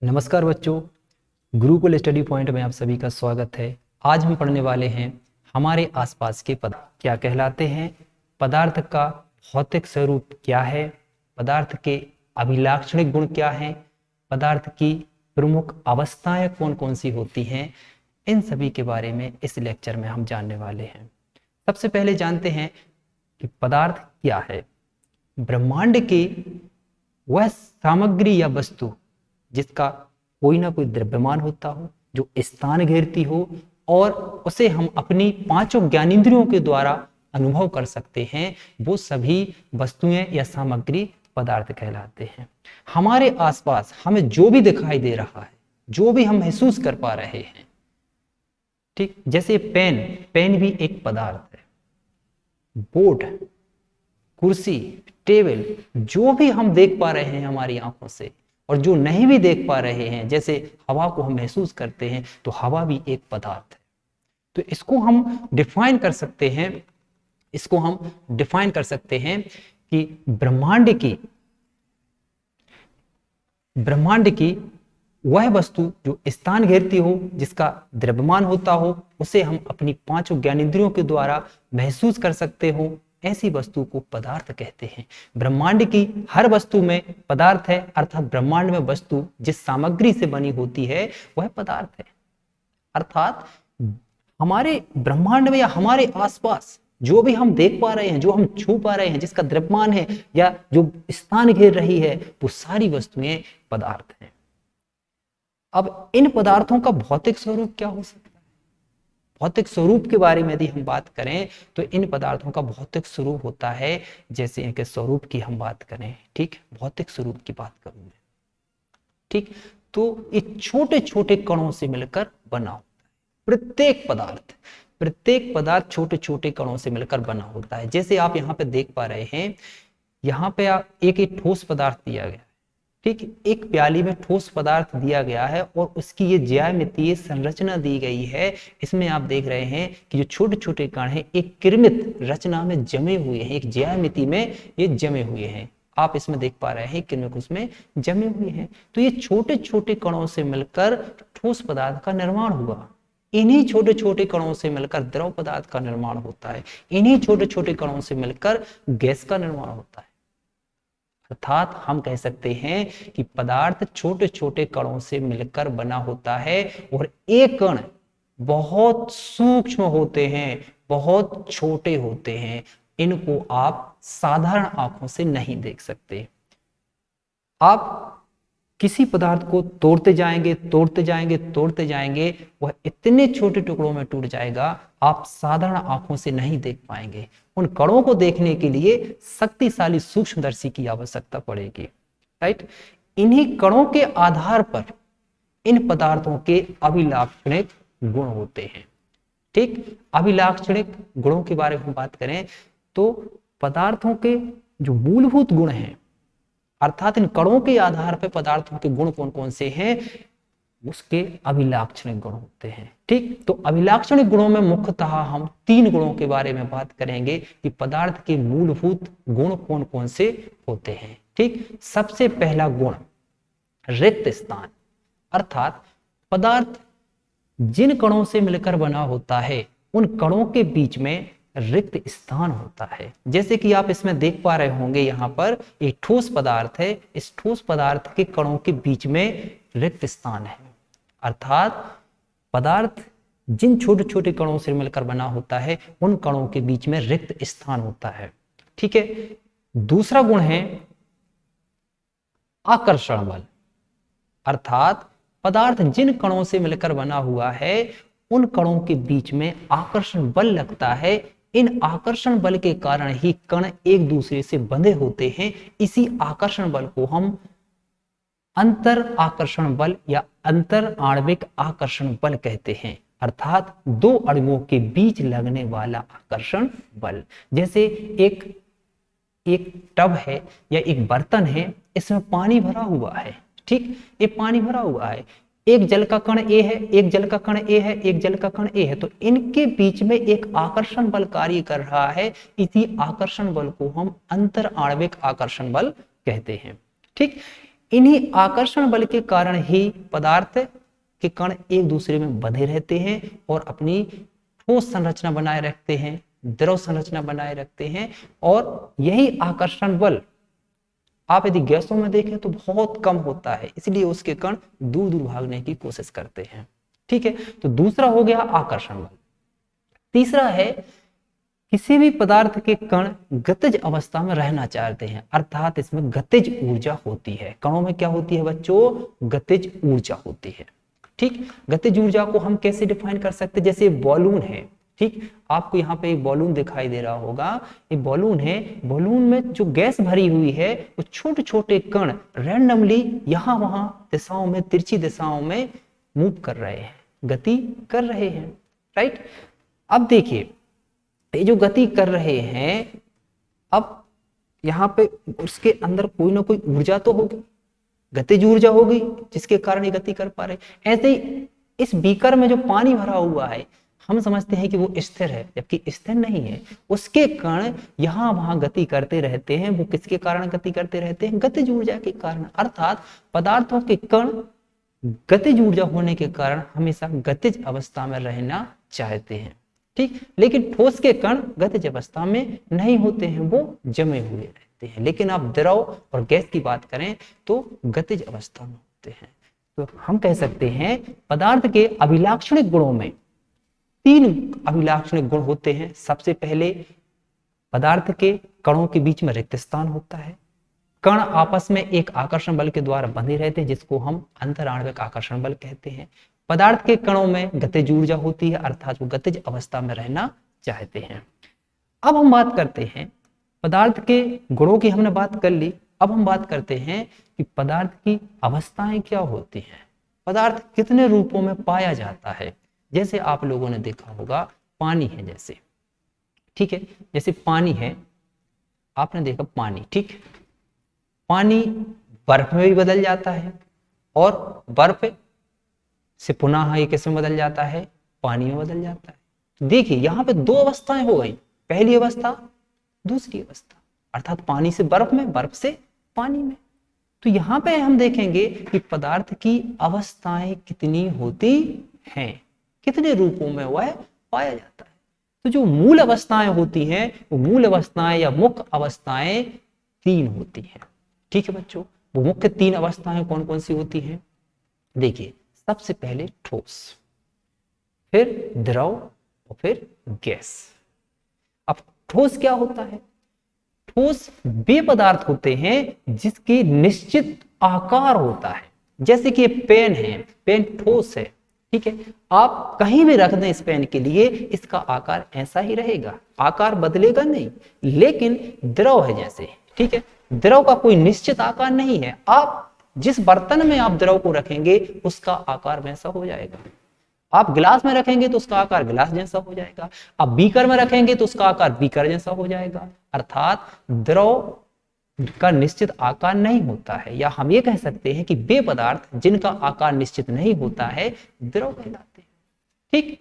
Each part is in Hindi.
नमस्कार बच्चों, गुरुकुल स्टडी पॉइंट में आप सभी का स्वागत है। आज हम पढ़ने वाले हैं हमारे आसपास के पदार्थ क्या कहलाते हैं, पदार्थ का भौतिक स्वरूप क्या है, पदार्थ के अभिलाक्षणिक गुण क्या हैं, पदार्थ की प्रमुख अवस्थाएं कौन कौन सी होती हैं, इन सभी के बारे में इस लेक्चर में हम जानने वाले हैं। सबसे पहले जानते हैं कि पदार्थ क्या है। ब्रह्मांड की वह सामग्री या वस्तु जिसका कोई ना कोई द्रव्यमान होता हो, जो स्थान घेरती हो और उसे हम अपनी पांचों ज्ञानेंद्रियों के द्वारा अनुभव कर सकते हैं, वो सभी वस्तुएं या सामग्री पदार्थ कहलाते हैं। हमारे आसपास हमें जो भी दिखाई दे रहा है, जो भी हम महसूस कर पा रहे हैं, ठीक, जैसे पेन भी एक पदार्थ है, बोर्ड, कुर्सी, टेबल, जो भी हम देख पा रहे हैं हमारी आंखों से और जो नहीं भी देख पा रहे हैं, जैसे हवा को हम महसूस करते हैं, तो हवा भी एक पदार्थ है। तो इसको हम डिफाइन कर सकते हैं कि ब्रह्मांड की वह वस्तु जो स्थान घेरती हो, जिसका द्रव्यमान होता हो, उसे हम अपनी पांचों ज्ञानेंद्रियों के द्वारा महसूस कर सकते हो, ऐसी वस्तु को पदार्थ कहते हैं। ब्रह्मांड की हर वस्तु में पदार्थ है, अर्थात ब्रह्मांड में वस्तु जिस सामग्री से बनी होती है वह पदार्थ है। अर्थात हमारे ब्रह्मांड में या हमारे आसपास जो भी हम देख पा रहे हैं, जो हम छू पा रहे हैं, जिसका द्रव्यमान है या जो स्थान घेर रही है, वो सारी वस्तुएं पदार्थ हैं। अब इन पदार्थों का भौतिक स्वरूप क्या हो सकता है? भौतिक स्वरूप के बारे में यदि हम बात करें तो इन पदार्थों का भौतिक स्वरूप होता है, जैसे इनके स्वरूप की हम बात करें, ठीक, भौतिक स्वरूप की बात करूं मैं, ठीक, तो ये छोटे छोटे कणों से मिलकर बना होता है। प्रत्येक पदार्थ छोटे छोटे कणों से मिलकर बना होता है। जैसे आप यहाँ पे देख पा रहे हैं, यहाँ पे एक ठोस पदार्थ दिया गया है, ठीक, एक प्याली में ठोस पदार्थ दिया गया है और उसकी ये ज्यामितीय संरचना दी गई है। इसमें आप देख रहे हैं कि जो छोटे छोटे कण हैं एक किरमित रचना में जमे हुए हैं, एक ज्यामिति में ये जमे हुए हैं। आप इसमें देख पा रहे हैं किरमित उसमें जमे हुए हैं। तो ये छोटे छोटे कणों से मिलकर ठोस पदार्थ का निर्माण हुआ। इन्हीं छोटे छोटे कणों से मिलकर द्रव पदार्थ का निर्माण होता है। इन्हीं छोटे छोटे कणों से मिलकर गैस का निर्माण होता है। अर्थात हम कह सकते हैं कि पदार्थ छोटे छोटे कणों से मिलकर बना होता है और एक कण बहुत सूक्ष्म होते हैं, बहुत छोटे होते हैं। इनको आप साधारण आंखों से नहीं देख सकते। आप किसी पदार्थ को तोड़ते जाएंगे, वह इतने छोटे टुकड़ों में टूट जाएगा, आप साधारण आंखों से नहीं देख पाएंगे। उन कणों को देखने के लिए शक्तिशाली सूक्ष्मदर्शी की आवश्यकता पड़ेगी, राइट। इन्हीं कणों के आधार पर इन पदार्थों के अभिलाक्षणिक गुण होते हैं, ठीक। अभिलाक्षणिक गुणों के बारे में बात करें तो पदार्थों के जो मूलभूत गुण हैं, अर्थात इन कणों के आधार पर पदार्थों के गुण कौन कौन से हैं, उसके अभिलाक्षणिक गुण होते हैं, ठीक। तो अभिलाक्षणिक गुणों में मुख्यतः हम 3 गुणों के बारे में बात करेंगे कि पदार्थ के मूलभूत गुण कौन कौन से होते हैं, ठीक। सबसे पहला गुण रिक्त स्थान, अर्थात पदार्थ जिन कणों से मिलकर बना होता है उन कणों के बीच में रिक्त स्थान होता है। जैसे कि आप इसमें देख पा रहे होंगे, यहाँ पर एक ठोस पदार्थ है, इस ठोस पदार्थ के कणों के बीच में रिक्त स्थान है। अर्थात पदार्थ जिन छोटे छोटे कणों से मिलकर बना होता है उन कणों के बीच में रिक्त स्थान होता है, ठीक है। दूसरा गुण है आकर्षण बल, अर्थात पदार्थ जिन कणों से मिलकर बना हुआ है उन कणों के बीच में आकर्षण बल लगता है। इन आकर्षण बल के कारण ही कण एक दूसरे से बंधे होते हैं। इसी आकर्षण बल को हम अंतर आकर्षण बल या अंतर आणविक आकर्षण बल कहते हैं, अर्थात 2 अणुओं के बीच लगने वाला आकर्षण बल। जैसे एक टब है या एक बर्तन है, इसमें पानी भरा हुआ है, ठीक, ये पानी भरा हुआ है, एक जल का कण ए है, एक जल का कण ए है, एक जल का कण ए है, तो इनके बीच में एक आकर्षण बल कार्य कर रहा है। इसी आकर्षण बल को हम अंतर आणविक आकर्षण बल कहते हैं, ठीक। इन्हीं आकर्षण बल के कारण ही पदार्थ के कण एक दूसरे में बंधे रहते हैं और अपनी ठोस संरचना बनाए रखते हैं, द्रव संरचना बनाए रखते हैं। और यही आकर्षण बल आप यदि गैसों में देखें तो बहुत कम होता है, इसलिए उसके कण दूर दूर भागने की कोशिश करते हैं। ठीक है, तो दूसरा हो गया आकर्षण बल। तीसरा है किसी भी पदार्थ के कण गतिज अवस्था में रहना चाहते हैं, अर्थात इसमें गतिज ऊर्जा होती है। कणों में क्या होती है बच्चों? गतिज ऊर्जा होती है। ठीक, गतिज ऊर्जा को हम कैसे डिफाइन कर सकते हैं? जैसे बॉलून है, ठीक, आपको यहाँ पे एक बॉलून दिखाई दे रहा होगा, ये बॉलून है। बॉलून में जो गैस भरी हुई है वो छोटे छोटे कण रैंडमली यहाँ वहां दिशाओं में, तिरछी दिशाओं में मूव कर रहे हैं, गति कर रहे हैं। राइट, अब देखिए ये जो गति कर रहे हैं, अब यहाँ पे उसके अंदर कोई ना कोई ऊर्जा तो होगी, गतिज ऊर्जा होगी जिसके कारण ये गति कर पा रहे। ऐसे ही इस बीकर में जो पानी भरा हुआ है हम समझते हैं कि वो स्थिर है, जबकि स्थिर नहीं है। उसके कण यहाँ वहां गति करते रहते हैं। वो किसके कारण गति करते रहते हैं? गतिज ऊर्जा के कारण। अर्थात पदार्थों के कण गतिज ऊर्जा होने के कारण हमेशा गतिज अवस्था में रहना चाहते हैं। ठीक, लेकिन ठोस के कण गतिज अवस्था में नहीं होते हैं, वो जमे हुए रहते हैं। लेकिन आप द्रव और गैस की बात करें तो गतिज अवस्था में होते हैं। तो हम कह सकते हैं पदार्थ के अभिलाक्षणिक गुणों में 3 अभिलाक्षणिक गुण होते हैं। सबसे पहले पदार्थ के कणों के बीच में रिक्त स्थान होता है। कण आपस में एक आकर्षण बल के द्वारा बंधे रहते हैं, जिसको हम अंतराण्विक आकर्षण बल कहते हैं। पदार्थ के कणों में गतिज ऊर्जा होती है, अर्थात वो गतिज अवस्था में रहना चाहते हैं। अब हम बात करते हैं पदार्थ के गुणों की, हमने बात कर ली। अब हम बात करते हैं कि पदार्थ की अवस्थाएं क्या होती हैं, पदार्थ कितने रूपों में पाया जाता है। जैसे आप लोगों ने देखा होगा पानी है, जैसे, ठीक है, जैसे पानी है, आपने देखा पानी, ठीक, पानी बर्फ में भी बदल जाता है और बर्फ से पुनः ये किस में बदल जाता है? पानी में बदल जाता है। देखिए यहाँ पे 2 अवस्थाएं हो गई, पहली अवस्था, दूसरी अवस्था, अर्थात पानी से बर्फ में, बर्फ से पानी में। तो यहाँ पे हम देखेंगे कि पदार्थ की अवस्थाएं कितनी होती हैं, कितने रूपों में वह पाया जाता है। तो जो मूल अवस्थाएं होती हैं, वो मूल अवस्थाएं या मुख्य अवस्थाएं 3 होती हैं। ठीक है बच्चों, वो मुख्य 3 अवस्थाएं कौन कौन सी होती हैं? देखिए, सबसे पहले ठोस, फिर द्रव और फिर गैस। अब ठोस क्या होता है? ठोस वे पदार्थ होते हैं जिसके निश्चित आकार होता है। जैसे कि पेन है, पेन ठोस है, ठीक है, आप कहीं भी रख दें इस पेन के लिए, इसका आकार ऐसा ही रहेगा, आकार बदलेगा नहीं। लेकिन द्रव है जैसे, ठीक है, द्रव का कोई निश्चित आकार नहीं है। आप जिस बर्तन में आप द्रव को रखेंगे उसका आकार वैसा हो जाएगा। आप गिलास में रखेंगे तो उसका आकार गिलास जैसा हो जाएगा, आप बीकर में रखेंगे तो उसका आकार बीकर जैसा हो जाएगा। अर्थात द्रव का निश्चित आकार नहीं होता है, या हम ये कह सकते हैं कि वे पदार्थ जिनका आकार निश्चित नहीं होता है द्रव कहलाते हैं। ठीक,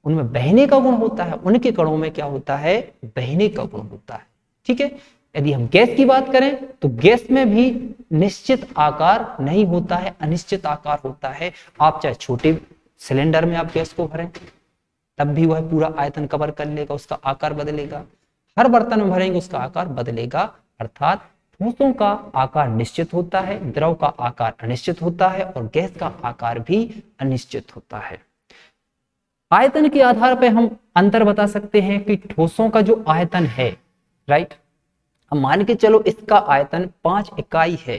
उनमें बहने का गुण होता है, उनके कणों में क्या होता है? बहने का गुण होता है। ठीक है, यदि हम गैस की बात करें तो गैस में भी निश्चित आकार नहीं होता है, अनिश्चित आकार होता है। आप चाहे छोटे सिलेंडर में आप गैस को भरें तब भी वह पूरा आयतन कवर कर लेगा, उसका आकार बदलेगा। हर बर्तन में भरेंगे उसका आकार बदलेगा। अर्थात ठोसों का आकार निश्चित होता है, द्रव का आकार अनिश्चित होता है और गैस का आकार भी अनिश्चित होता है। आयतन के आधार पर हम अंतर बता सकते हैं कि ठोसों का जो आयतन है, राइट, अब मान के चलो इसका आयतन 5 इकाई है,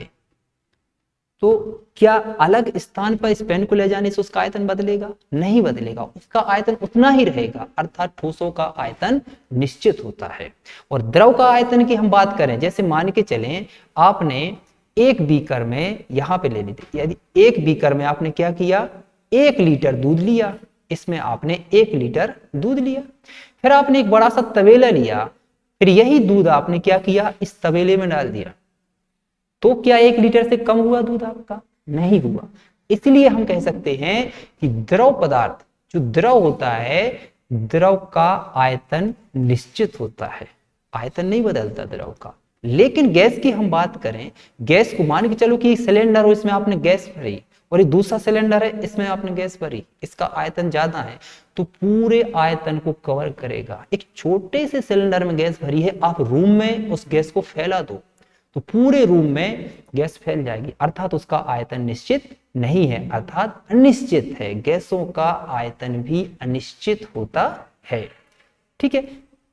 तो क्या अलग स्थान पर इस पेन को ले जाने से उसका आयतन बदलेगा? नहीं बदलेगा, उसका आयतन उतना ही रहेगा। अर्थात ठोसों का आयतन निश्चित होता है। और द्रव का आयतन की हम बात करें, जैसे मान के चलें आपने एक बीकर में, यहां पे ले लीजिए, यदि एक बीकर में आपने क्या किया? 1 लीटर दूध लिया, इसमें आपने 1 लीटर दूध लिया। फिर आपने एक बड़ा सा तवेला लिया, फिर यही दूध आपने क्या किया? इस तवेले में डाल दिया, तो क्या 1 लीटर से कम हुआ दूध आपका? नहीं हुआ। इसलिए हम कह सकते हैं कि द्रव पदार्थ, जो द्रव होता है, द्रव का आयतन निश्चित होता है, आयतन नहीं बदलता द्रव का, लेकिन गैस की हम बात करें, गैस को मान के चलो कि एक सिलेंडर हो, इसमें आपने गैस भरी, और एक दूसरा सिलेंडर है, इसमें आपने गैस भरी, इसका आयतन ज्यादा है तो पूरे आयतन को कवर करेगा। एक छोटे से सिलेंडर में गैस भरी है, आप रूम में उस गैस को फैला दो तो पूरे रूम में गैस फैल जाएगी, अर्थात उसका आयतन निश्चित नहीं है, अर्थात अनिश्चित है। गैसों का आयतन भी अनिश्चित होता है। ठीक है,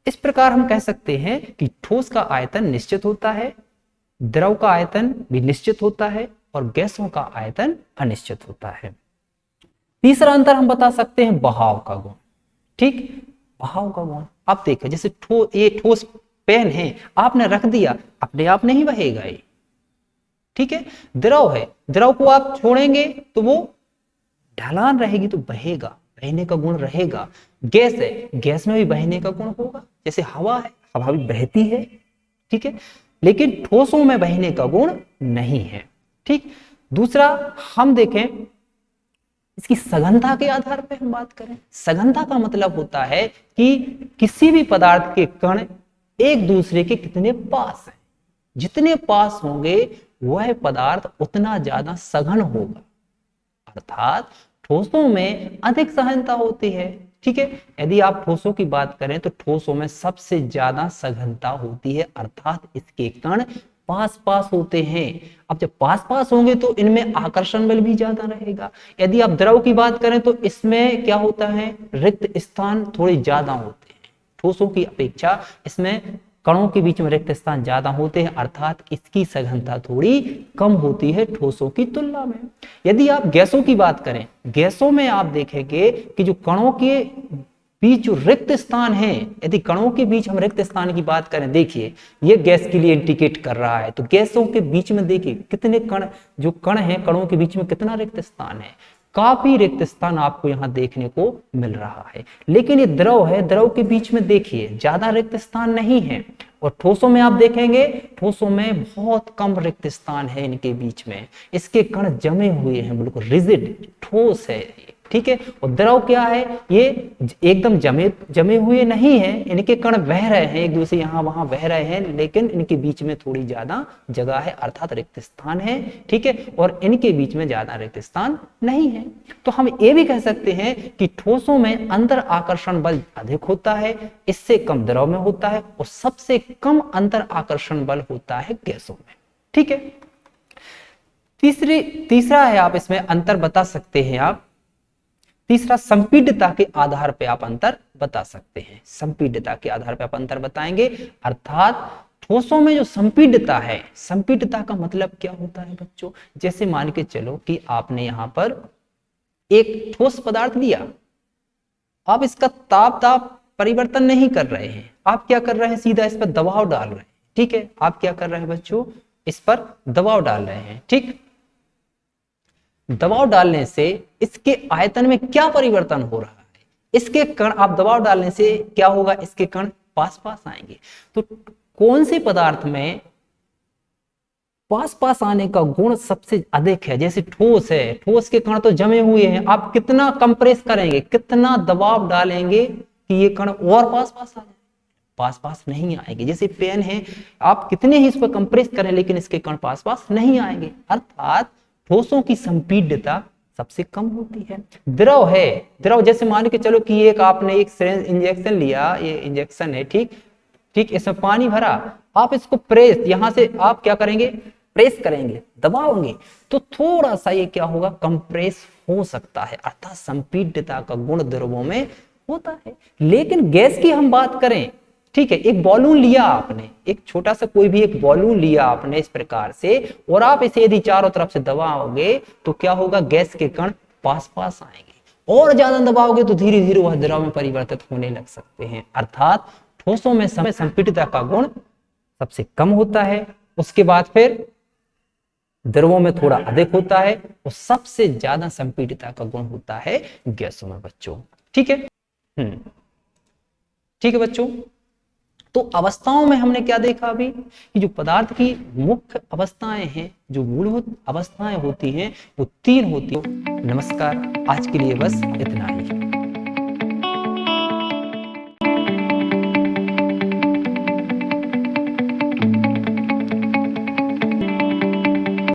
इस प्रकार हम कह सकते हैं कि ठोस का आयतन निश्चित होता है, द्रव का आयतन भी निश्चित होता है और गैसों का आयतन अनिश्चित होता है। तीसरा अंतर हम बता सकते हैं बहाव का गुण। ठीक, बहाव का गुण आप देखो, जैसे ये ठोस पेन है, आपने रख दिया, अपने आप नहीं बहेगा ये। ठीक है, द्रव है, द्रव को आप छोड़ेंगे तो वो ढलान रहेगी तो बहेगा, बहने का गुण रहेगा। गैस है, गैस में भी बहने का गुण होगा, जैसे हवा है, हवा भी बहती है। ठीक है, लेकिन ठोसों में बहने का गुण नहीं है। ठीक, दूसरा हम देखें इसकी सघनता के आधार पर हम बात करें। सघनता का मतलब होता है कि किसी भी पदार्थ के कण एक दूसरे के कितने पास हैं, जितने पास होंगे वह पदार्थ उतना ज्यादा सघन होगा, अर्थात ठोसों में अधिक सघनता होती है। ठीक है, यदि आप ठोसों की बात करें तो ठोसों में सबसे ज्यादा सघनता होती है, अर्थात इसके कण पास पास होते हैं। अब जब पास पास होंगे तो इनमें आकर्षण बल भी ज्यादा रहेगा। यदि आप द्रव की बात करें तो इसमें क्या होता है, रिक्त स्थान थोड़े ज्यादा होते हैं, ठोसों की अपेक्षा इसमें कणों के बीच में रिक्त स्थान ज्यादा होते हैं, अर्थात इसकी सघनता थोड़ी कम होती है ठोसों की तुलना में। यदि आप गैसों की बात करें, गैसों में आप देखेंगे कि जो कणों के बीच जो रिक्त स्थान है, यदि कणों के बीच हम रिक्त स्थान की बात करें, देखिए ये गैस के लिए इंडिकेट कर रहा है, तो गैसों के बीच में देखिए कितने कण, जो कण है कणों के बीच में कितना रिक्त स्थान है, काफी रिक्त स्थान आपको यहां देखने को मिल रहा है। लेकिन ये द्रव है, द्रव के बीच में देखिए ज्यादा रिक्त स्थान नहीं है, और ठोसों में आप देखेंगे ठोसों में बहुत कम रिक्त स्थान है इनके बीच में, इसके कण जमे हुए हैं, बिल्कुल रिजिड ठोस है। ठीक है, और द्रव क्या है, ये एकदम जमे हुए नहीं है, इनके कण बह रहे हैं एक दूसरे यहां वहां बह रहे हैं, लेकिन इनके बीच में थोड़ी ज्यादा जगह है, अर्थात रिक्त स्थान है। ठीक है, और इनके बीच में ज्यादा रिक्त स्थान नहीं है। तो हम ये भी कह सकते हैं कि ठोसों में अंतर आकर्षण बल अधिक होता है, इससे कम द्रव में होता है, और सबसे कम अंतर आकर्षण बल होता है गैसों में। ठीक है, तीसरा है, आप इसमें अंतर बता सकते हैं आप, तीसरा संपीड्यता के आधार पे आप अंतर बता सकते हैं। संपीड्यता के आधार पे आप अंतर बताएंगे, अर्थात ठोसों में जो संपीड्यता है, संपीड्यता का मतलब क्या होता है बच्चों, जैसे मान के चलो कि आपने यहां पर एक ठोस पदार्थ लिया, आप इसका ताप परिवर्तन नहीं कर रहे हैं, आप क्या कर रहे हैं, सीधा इस पर दबाव डाल रहे हैं। ठीक है, आप क्या कर रहे हैं बच्चों, इस पर दबाव डाल रहे हैं। ठीक, दबाव डालने से इसके आयतन में क्या परिवर्तन हो रहा है, इसके कण, आप दबाव डालने से क्या होगा, इसके कण पास पास आएंगे। तो कौन से पदार्थ में पास पास आने का गुण सबसे अधिक है, जैसे ठोस है, ठोस के कण तो जमे हुए हैं, आप कितना कंप्रेस करेंगे, कितना दबाव डालेंगे कि ये कण और पास पास आ जाए, पास पास नहीं आएंगे। जैसे पेन है, आप कितने ही इस पर कंप्रेस करें लेकिन इसके कण पास पास नहीं आएंगे, अर्थात ठोसों की संपीड्यता सबसे कम होती है। द्रव है, द्रव जैसे मान के चलो कि एक आपने एक सिरिंज इंजेक्शन लिया, ये इंजेक्शन है, ठीक ठीक, इसमें पानी भरा, आप इसको प्रेस, यहां से आप क्या करेंगे, प्रेस करेंगे, दबाओगे, तो थोड़ा सा ये क्या होगा, कंप्रेस हो सकता है, अर्थात संपीड्यता का गुण द्रवों में होता है। लेकिन गैस की हम बात करें, ठीक है, एक बॉलून लिया आपने, एक छोटा सा कोई भी एक बॉलून लिया आपने इस प्रकार से, और आप इसे यदि चारों तरफ से दबाओगे तो क्या होगा, गैस के कण पास पास आएंगे, और ज्यादा दबाओगे तो धीरे धीरे वह द्रव में परिवर्तित होने लग सकते हैं, अर्थात ठोसों में समय संपीड्यता का गुण सबसे कम होता है, उसके बाद फिर द्रवों में थोड़ा अधिक होता है, और सबसे ज्यादा संपीड्यता का गुण होता है गैसों में बच्चों। ठीक है, ठीक है बच्चों, तो अवस्थाओं में हमने क्या देखा अभी, कि जो पदार्थ की मुख्य अवस्थाएं हैं, जो मूलभूत अवस्थाएं होती हैं, वो 3 होती हैं। नमस्कार, आज के लिए बस इतना ही।